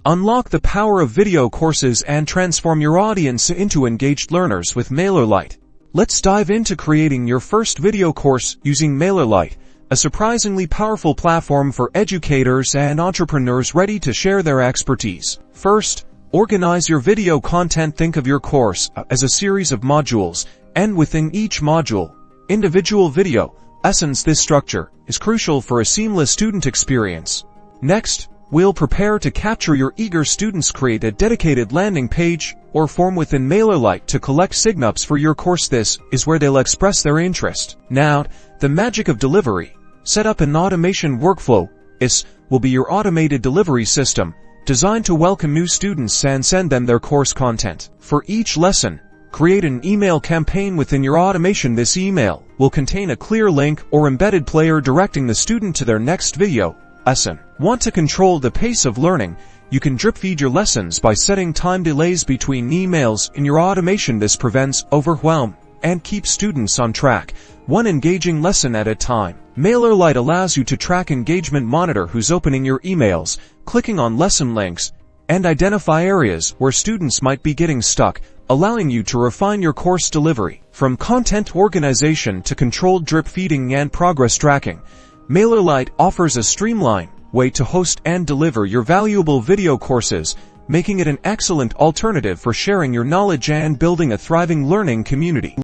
Unlock the power of video courses and transform your audience into engaged learners with Mailerlite. Let's dive into creating your first video course using Mailerlite, a surprisingly powerful platform for educators and entrepreneurs ready to share their expertise. First, organize your video content. Think of your course as a series of modules, and within each module, individual video lessons. This structure is crucial for a seamless student experience. Next, we'll prepare to capture your eager students. Create a dedicated landing page or form within Mailerlite to collect signups for your course. This is where they'll express their interest. Now, the magic of delivery. Set up an automation workflow. This will be your automated delivery system, designed to welcome new students and send them their course content. For each lesson, create an email campaign within your automation. This email will contain a clear link or embedded player directing the student to their next video lesson. Want to control the pace of learning? You can drip feed your lessons by setting time delays between emails in your automation. This prevents overwhelm and keeps students on track, one engaging lesson at a time. Mailerlite allows you to track engagement, monitor who's opening your emails, clicking on lesson links, and identify areas where students might be getting stuck, allowing you to refine your course delivery. From content organization to controlled drip feeding and progress tracking, Mailerlite offers a streamlined way to host and deliver your valuable video courses, making it an excellent alternative for sharing your knowledge and building a thriving learning community.